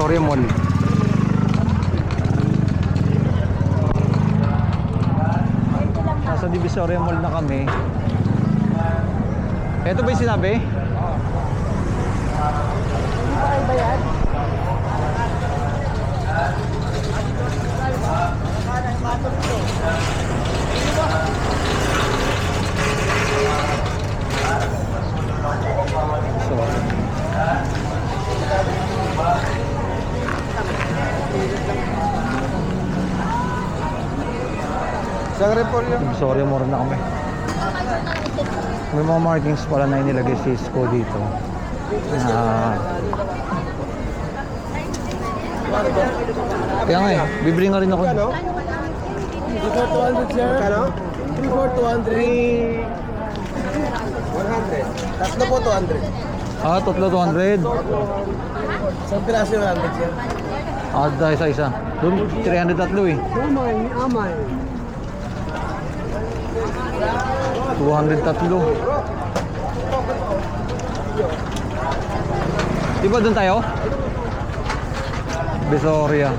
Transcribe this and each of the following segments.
Divisoria Mall. Nasa Divisoria Mall na kami. Ito ba yung sinabi? Hindi pa kayo bayad? Sa Repolyo. Divisoria Mall na kami. May mga markings pala na inilagay si Cisco dito. Kaya nga eh, bibili nga rin ako. Ano? 3,400 sir. Ano? 3,400. 100. Tatlo po 200. Ah, tatlo 200. Isang piraso 100 sir. Ah, dahil isa-isa. Doon, 300 tatlo eh. Amay. 200 tatlo. Di ba doon tayo? Divisoria.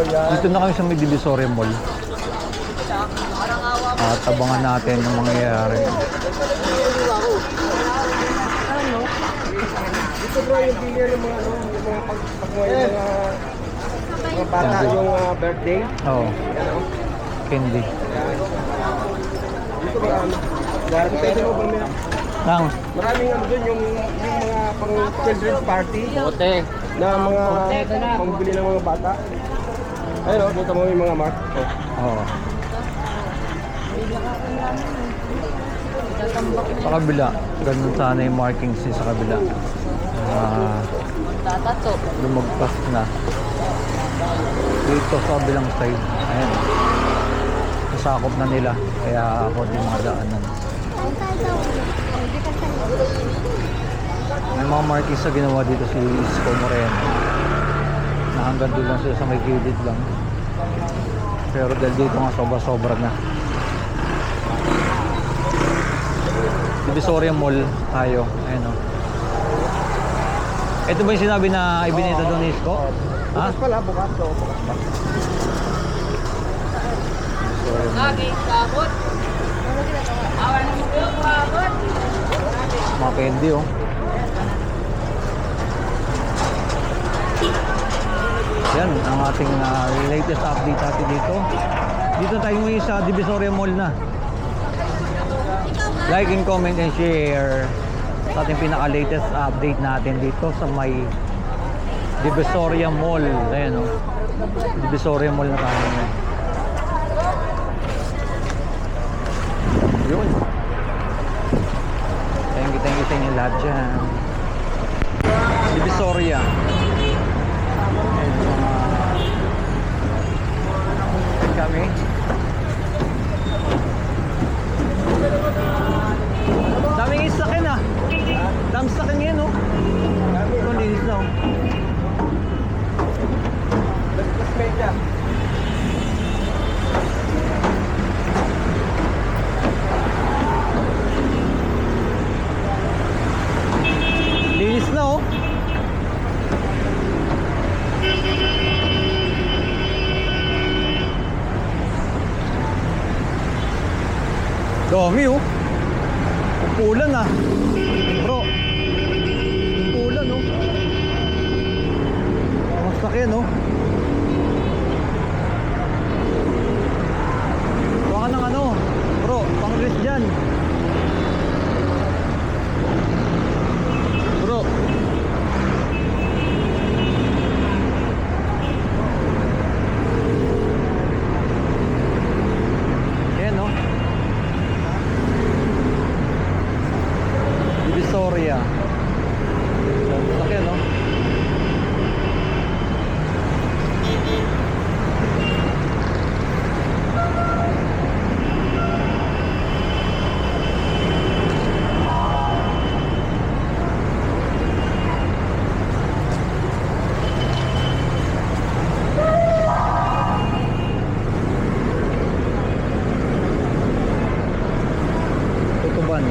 Dito na kami sa may Divisoria Mall. At abangan natin yung mangyayari. Dito bro yung bigyan ng mga pagmuhay mga bata yung birthday. Oo. Candy. Dito marami. Pwede mo ba may Nang. maraming ano dun yung mga pang children's party. Bote. Na mga pangbili ng mga bata. Ayun o, dito mo yung mga mark. Oo. Sa kabila. Ganun sana yung markings sa kabila. Lumagpas na. Dito sa kabilang side. Ayan. Nasakop na nila. Kaya ako din mga daanan. May mga markings na ginawa dito si Isko Moreno. Na hanggang doon lang sila sa may gilid lang. Pero dahil dito nga sobra-sobra na. Divisoria Mall tayo. Ayan o. Ito ba yung sinabi na ibinenta doon ni Isko? Ha? Bukas pala, bukas to. Bukas pa. Lagi kabut. Awan mo ko kabut. Mga candy oh. Yan ang ating latest update natin dito. Dito tayo ngayon sa Divisoria Mall na. Like and comment and share sa ating pinaka-latest update natin dito sa may Divisoria Mall. Ayan oh. Divisoria Mall na tayo ngayon. Yun. Thank you sa inyo lahat dyan. Divisoria. Kami. Daming isakin ah. Daming isakin yan oh. Ito linis na oh. Let's make that. Linis na oh. Dami oh. Ulan ah. Bro. Ulan oh. Masakyan oh. Baka ng ano. Bro, pang-gris dyan. Bro. Yan oh. Divisoria. Sakyan no? Tacloban.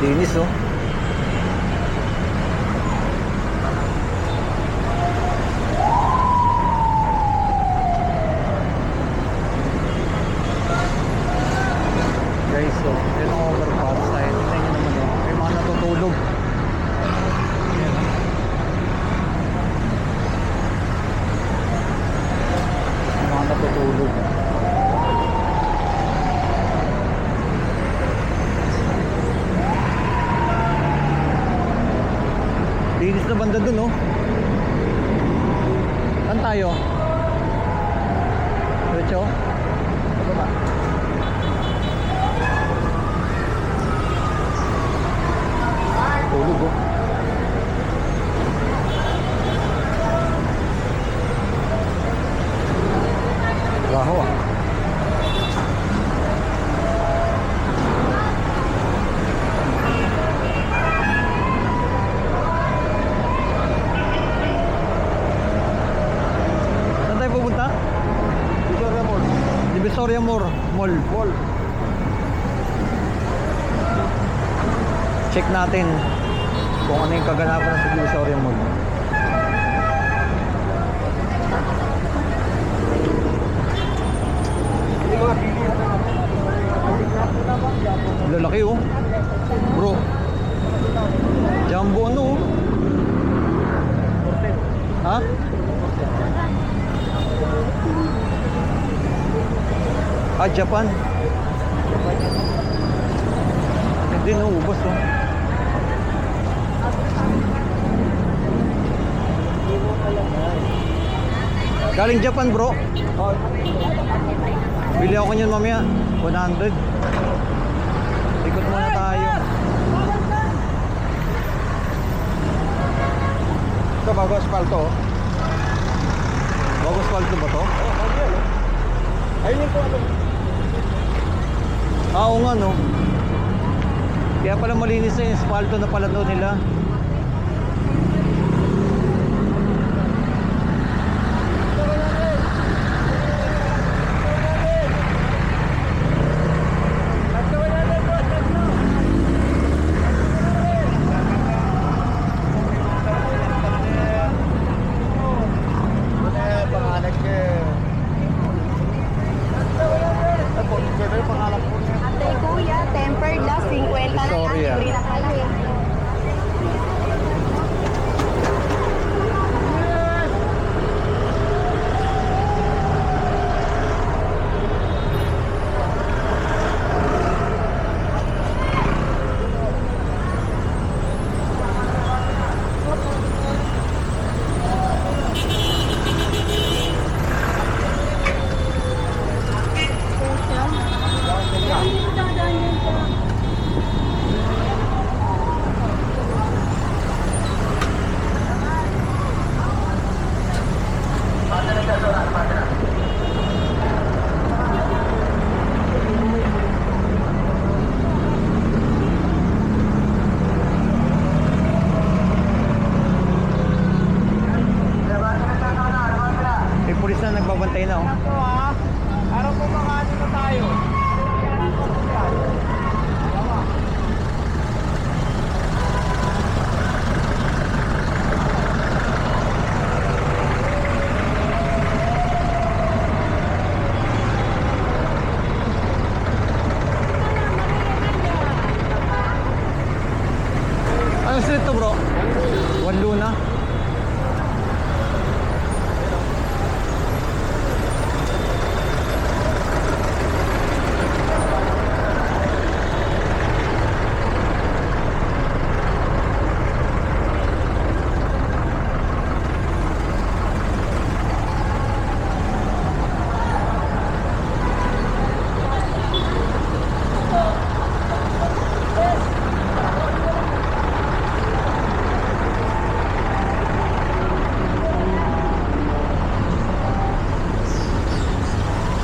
Linis oh. Guys, so yun ang overpass tayo. Tingnan nyo naman oh. May mga natutulog. Ayan oh. May mga natutulog. Linis na banda dun oh. Saan tayo? Diretso? Ano ba? Tulog oh. Trabaho ah. Saan tayo pupunta? Victoria Mall. Divisoria Mall. Mall. Check natin kung ano yung kaganapan sa Divisoria Mall. Yung mga bili. Lalaki oh. Bro. Jumbo ano oh. Ha? Ah, Japan. Hindi no, ubos oh. Galing Japan bro. Oh, Bili ako niyan mamaya. 100. Ikot muna tayo. ito bago asfalto. Oh. Bago asfalto ba to? Oh, bago yan. Oh. Ayun yung kung ano. Ah, oo nga no. Kaya pala malinis na yung asfalto na pala doon nila. Pangalan ko. Ako, ito yung pangalan ko. Ate kuya, tempered lang, 50 na lang. Sorry, ah. Libre na pala eh. May pulis na nagbabantay na oh. Ito ha. Araw po makano na tayo. Ano street to bro? Juan Luna.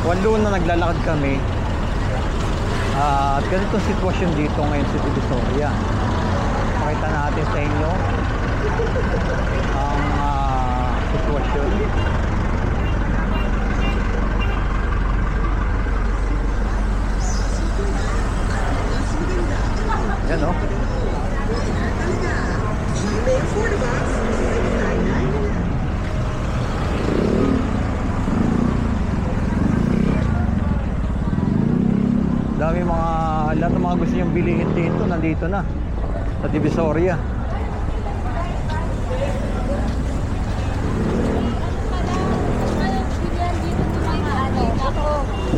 Juan Luna, naglalakad kami. At ganitong sitwasyon dito ngayon sa Divisoria. Pakita natin sa inyo ang nandito na sa Divisoria.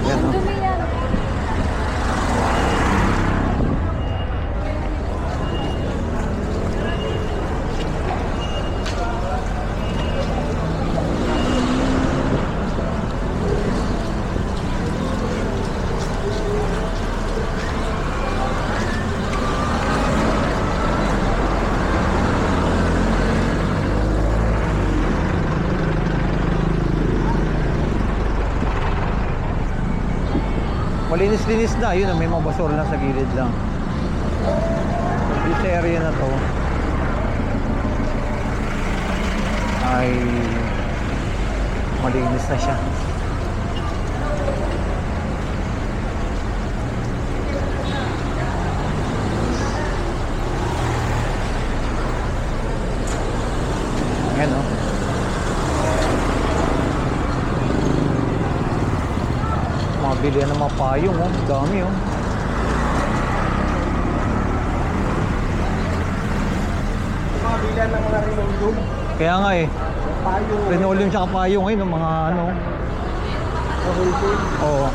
Yan, no? Malinis-linis na, yun, may mga basura lang sa gilid lang. This area na to ay malinis na siya. Ayan, no? Bilihan ng mga payong, oh. Dami, oh. Bilihan ng mga rinulong. Kaya nga eh. Payong. Linoleum tsaka payong eh, ng mga ano. Oo.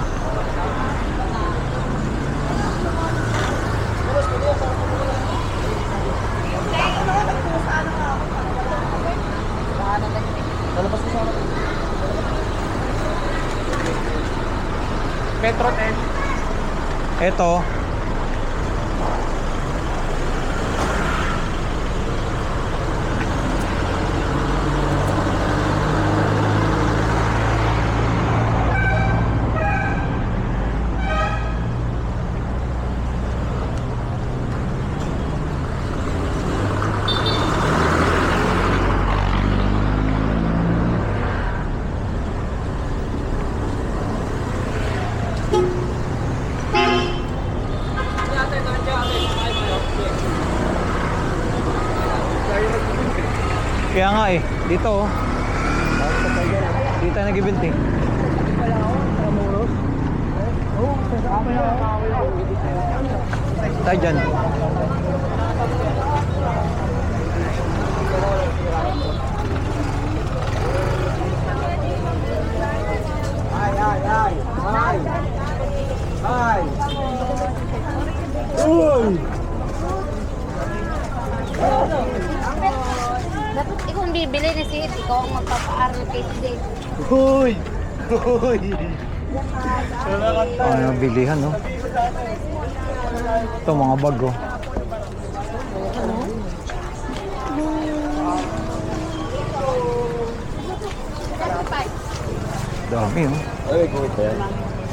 Metro 10. Ito. Kaya nga eh, dito oh. Dito tayo nag-event eh. Tayo dyan. Dapat ikaw ang bibili ni Sid. Ikaw ang magpapaaral kay Sid. Hoy! Hoy! Ano bilihan no? Ito mga bag oh. Dami oh. Ay, guhit na yan.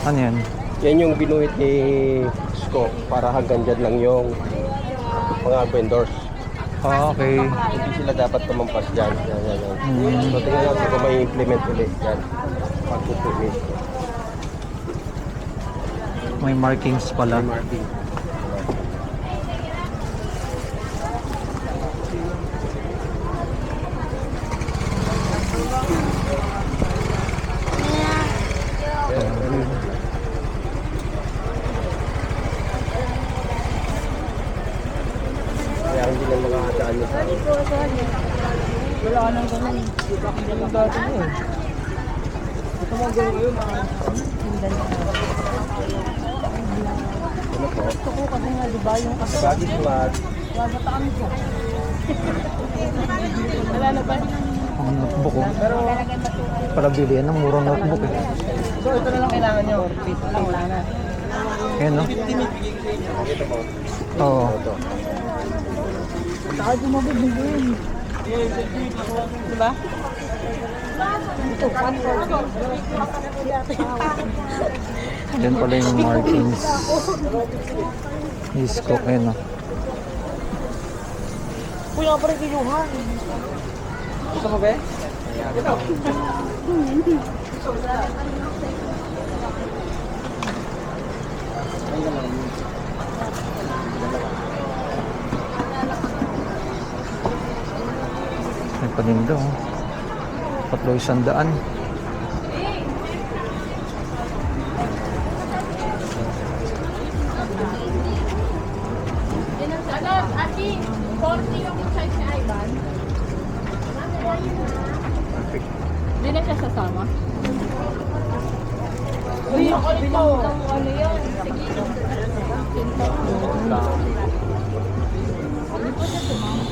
Ano yan? Yan yung binuhit ni Sko para hanggang dyan lang yung mga vendors. Ah, okay. Hindi sila dapat tumampas dyan. Yan. So, tingnan natin kung may implement ulit yan. Pag-implement. May markings pala. Marking. Kaya hindi lang makakadaan nyo sa akin. Wala nang ganun. Yung dati mo eh. Ito mo gawin ngayon, ano po? Gusto ko kasi nga, di ba, yung kasi Bagay smart. mataan ko. Wala na ba? Ang notebook oh. Para bilihan ng murang notebook eh. So, ito na lang kailangan nyo. Wala na. Ayan no? Ito po. Oo. Ito. Saka di mabibigyan. Di ba? Ito, 140. Yan pala yung markings. Isko, ayan no? Kuya pa rin kinuha. Gusto mo ba? Ito. May paninda oh. 300. 40 yung size ni Ivan. Hindi na siya sasama. Uy, ano yun? Sige. Hindi po siya sumama.